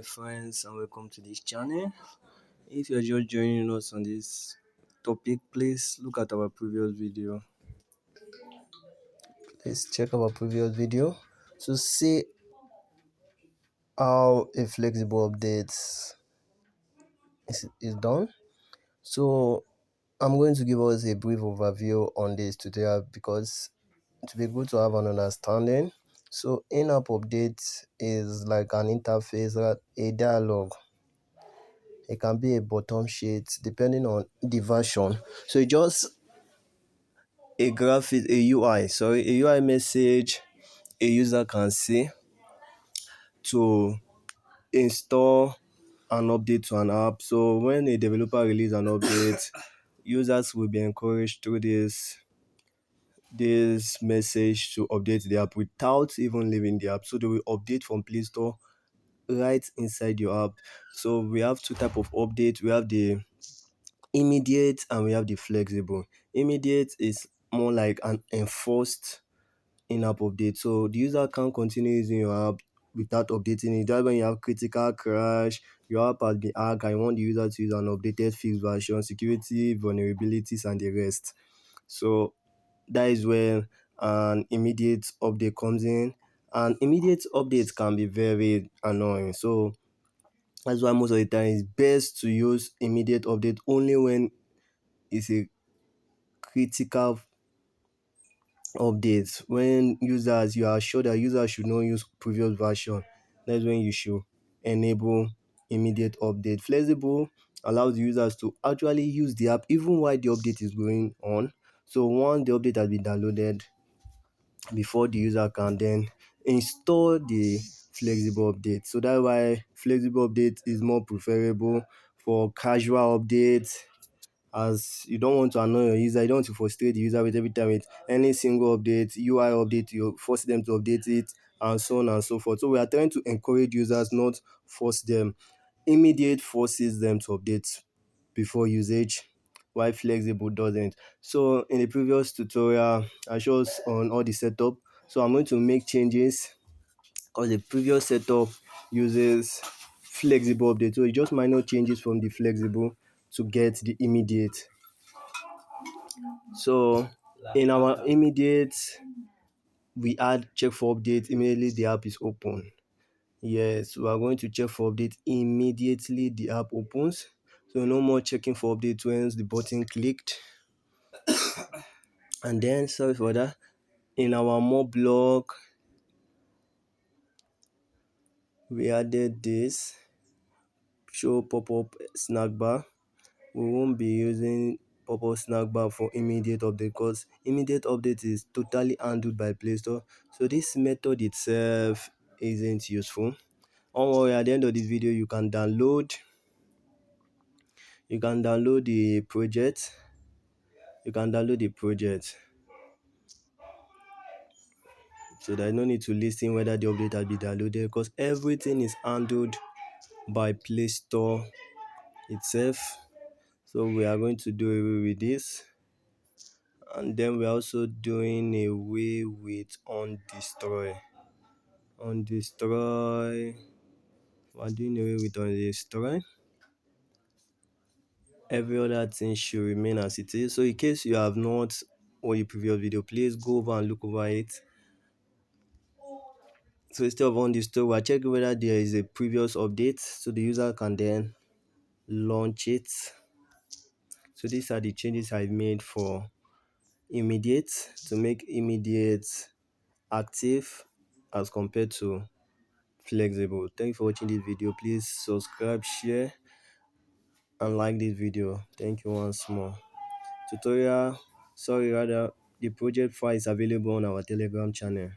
Friends, and welcome to this channel. If you're just joining us on this topic, please look at our previous video. Please check our previous video to see how a flexible update is done. So I'm going to give us a brief overview on this tutorial because to be good to have an understanding. So in-app update is like an interface, a dialogue. It can be a bottom sheet depending on the version. So it just a graphic, a UI, sorry, a UI message a user can see to install an update to an app. So when a developer releases an update, users will be encouraged through this message to update the app without even leaving the app. So they will update from Play Store right inside your app. So we have two type of update. We have the immediate and we have the flexible. Immediate is more like an enforced in-app update, so the user can continue using your app without updating it. That's when you have critical crash, your app has been hacked and you want the user to use an updated fixed version, security vulnerabilities and the rest. So that is where an immediate update comes in, and immediate updates can be very annoying. So that's why most of the time it's best to use immediate update only when it's a critical updates. When users, you are sure that users should not use previous version, that's when you should enable immediate update. Flexible allows users to actually use the app even while the update is going on. So once the update has been downloaded, before the user can then install the flexible update. So that's why flexible update is more preferable for casual updates, as you don't want to annoy your user, you don't want to frustrate the user with every time with any single update, UI update, you force them to update it, and so on and so forth. So we are trying to encourage users, not force them. Immediate forces them to update before usage, while flexible doesn't. So in the previous tutorial, I showed us on all the setup. So I'm going to make changes because the previous setup uses flexible update. So it's just minor changes from the flexible to get the immediate. So in our immediate, we add check for update immediately the app is open. Yes, we are going to check for update immediately the app opens. So no more checking for update once the button clicked. And then, sorry for that, in our more block, we added this show pop-up snack bar. We won't be using pop-up snack bar for immediate update because immediate update is totally handled by Play Store. So this method itself isn't useful. Don't worry, at the end of this video you can download the project. So there's no need to listen whether the update has been downloaded because everything is handled by Play Store itself. So we are going to do away with this, and then we're also doing away with on destroy. We're doing away with on destroy. Every other thing should remain as it is. So in case you have not watched the previous video, please go over and look over it. So instead of on destroy, we're checking whether there is a previous update so the user can then launch it. So these are the changes I've made for immediate to make immediate active as compared to flexible. Thank you for watching this video. Please subscribe, share and like this video. Thank you once more. The project file is available on our Telegram channel.